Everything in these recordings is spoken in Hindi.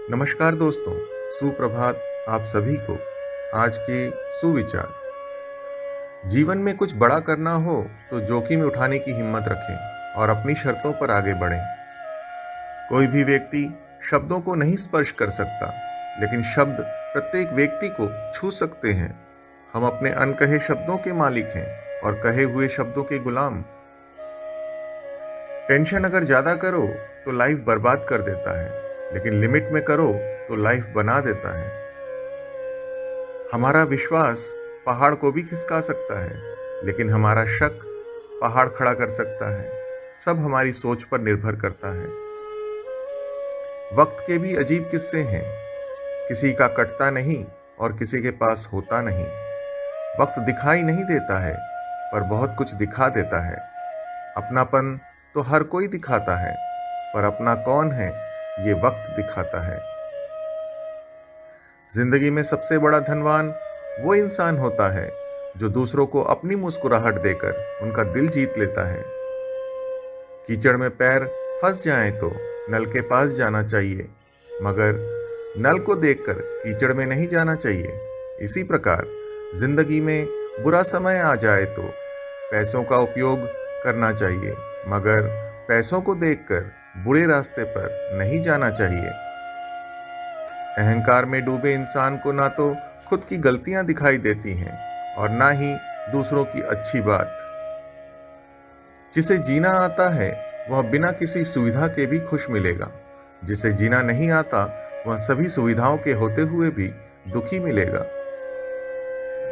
नमस्कार दोस्तों, सुप्रभात आप सभी को। आज के सुविचार। जीवन में कुछ बड़ा करना हो तो जोखिम उठाने की हिम्मत रखें और अपनी शर्तों पर आगे बढ़ें। कोई भी व्यक्ति शब्दों को नहीं स्पर्श कर सकता, लेकिन शब्द प्रत्येक व्यक्ति को छू सकते हैं। हम अपने अनकहे शब्दों के मालिक हैं और कहे हुए शब्दों के गुलाम। टेंशन अगर ज्यादा करो तो लाइफ बर्बाद कर देता है, लेकिन लिमिट में करो तो लाइफ बना देता है। हमारा विश्वास पहाड़ को भी खिसका सकता है, लेकिन हमारा शक पहाड़ खड़ा कर सकता है। सब हमारी सोच पर निर्भर करता है। वक्त के भी अजीब किस्से हैं। किसी का कटता नहीं और किसी के पास होता नहीं। वक्त दिखाई नहीं देता है, पर बहुत कुछ दिखा देता है। अपनापन तो हर कोई दिखाता है, पर अपना कौन है ये वक्त दिखाता है। जिंदगी में सबसे बड़ा धनवान वो इंसान होता है जो दूसरों को अपनी मुस्कुराहट देकर उनका दिल जीत लेता है। कीचड़ में पैर फंस जाएं तो नल के पास जाना चाहिए, मगर नल को देखकर कीचड़ में नहीं जाना चाहिए। इसी प्रकार जिंदगी में बुरा समय आ जाए तो पैसों का उपयोग करना चाहिए, मगर पैसों को देखकर बुरे रास्ते पर नहीं जाना चाहिए। अहंकार में डूबे इंसान को ना तो खुद की गलतियां दिखाई देती हैं और ना ही दूसरों की अच्छी बात। जिसे जीना आता है वह बिना किसी सुविधा के भी खुश मिलेगा। जिसे जीना नहीं आता वह सभी सुविधाओं के होते हुए भी दुखी मिलेगा।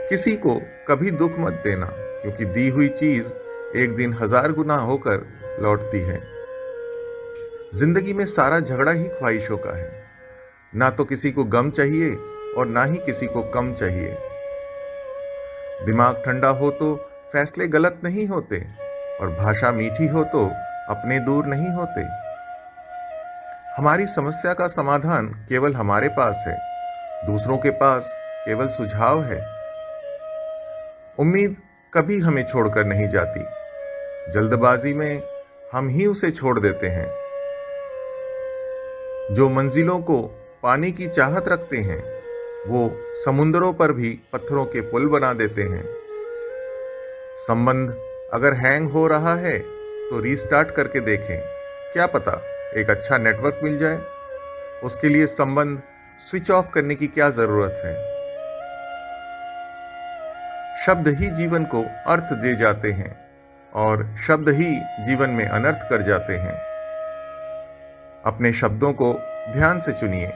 किसी को कभी दुख मत देना, क्योंकि दी हुई चीज एक दिन 1000 गुना होकर लौटती है। जिंदगी में सारा झगड़ा ही ख्वाहिशों का है। ना तो किसी को गम चाहिए और ना ही किसी को कम चाहिए। दिमाग ठंडा हो तो फैसले गलत नहीं होते, और भाषा मीठी हो तो अपने दूर नहीं होते। हमारी समस्या का समाधान केवल हमारे पास है, दूसरों के पास केवल सुझाव है। उम्मीद कभी हमें छोड़कर नहीं जाती, जल्दबाजी में हम ही उसे छोड़ देते हैं। जो मंजिलों को पाने की चाहत रखते हैं वो समुद्रों पर भी पत्थरों के पुल बना देते हैं। संबंध अगर हैंग हो रहा है तो रीस्टार्ट करके देखें, क्या पता एक अच्छा नेटवर्क मिल जाए। उसके लिए संबंध स्विच ऑफ करने की क्या जरूरत है। शब्द ही जीवन को अर्थ दे जाते हैं और शब्द ही जीवन में अनर्थ कर जाते हैं। अपने शब्दों को ध्यान से चुनिए।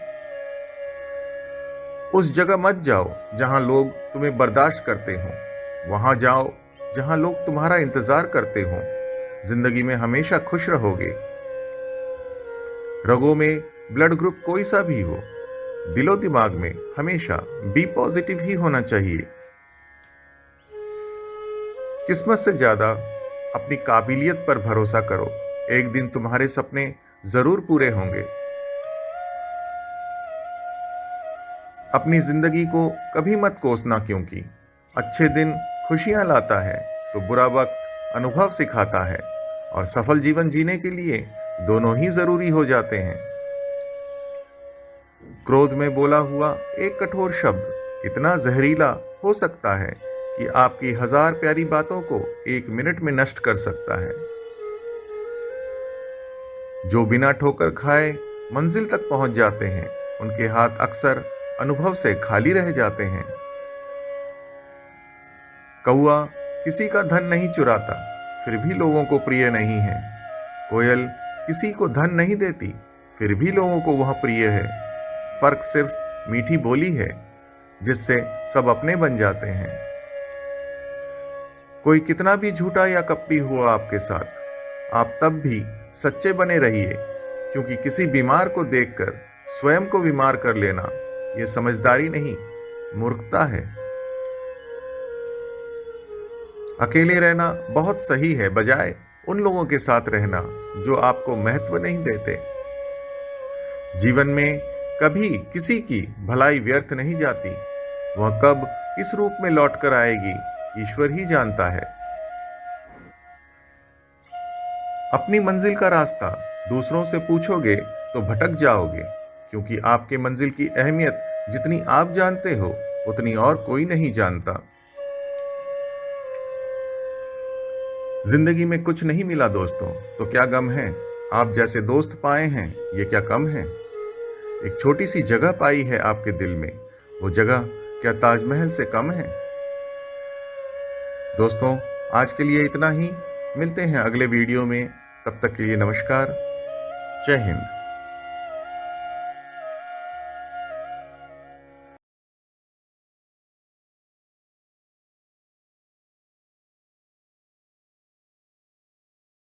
उस जगह मत जाओ जहां लोग तुम्हें बर्दाश्त करते हो, वहां जाओ जहां लोग तुम्हारा इंतजार करते हो। जिंदगी में हमेशा खुश रहोगे। रगों में ब्लड ग्रुप कोई सा भी हो, दिलो दिमाग में हमेशा बी पॉजिटिव ही होना चाहिए। किस्मत से ज्यादा अपनी काबिलियत पर भरोसा करो। एक दिन तुम्हारे सपने जरूर पूरे होंगे। अपनी जिंदगी को कभी मत कोसना, क्योंकि अच्छे दिन खुशियां लाता है तो बुरा वक्त अनुभव सिखाता है, और सफल जीवन जीने के लिए दोनों ही जरूरी हो जाते हैं। क्रोध में बोला हुआ एक कठोर शब्द इतना जहरीला हो सकता है कि आपकी 1000 प्यारी बातों को 1 मिनट में नष्ट कर सकता है। जो बिना ठोकर खाए मंजिल तक पहुंच जाते हैं, उनके हाथ अक्सर अनुभव से खाली रह जाते हैं। कौआ किसी का धन नहीं चुराता, फिर भी लोगों को प्रिय नहीं है। कोयल किसी को धन नहीं देती, फिर भी लोगों को वह प्रिय है। फर्क सिर्फ मीठी बोली है, जिससे सब अपने बन जाते हैं। कोई कितना भी झूठा या कपटी हुआ आपके साथ, आप तब भी सच्चे बने रहिए, क्योंकि किसी बीमार को देखकर स्वयं को बीमार कर लेना यह समझदारी नहीं, मूर्खता है। अकेले रहना बहुत सही है, बजाय उन लोगों के साथ रहना जो आपको महत्व नहीं देते। जीवन में कभी किसी की भलाई व्यर्थ नहीं जाती। वह कब किस रूप में लौट कर आएगी ईश्वर ही जानता है। अपनी मंजिल का रास्ता दूसरों से पूछोगे तो भटक जाओगे, क्योंकि आपके मंजिल की अहमियत जितनी आप जानते हो उतनी और कोई नहीं जानता। जिंदगी में कुछ नहीं मिला दोस्तों तो क्या गम है, आप जैसे दोस्त पाए हैं ये क्या कम है। एक छोटी सी जगह पाई है आपके दिल में, वो जगह क्या ताजमहल से कम है। दोस्तों आज के लिए इतना ही, मिलते हैं अगले वीडियो में, तब तक के लिए नमस्कार, जय हिंद।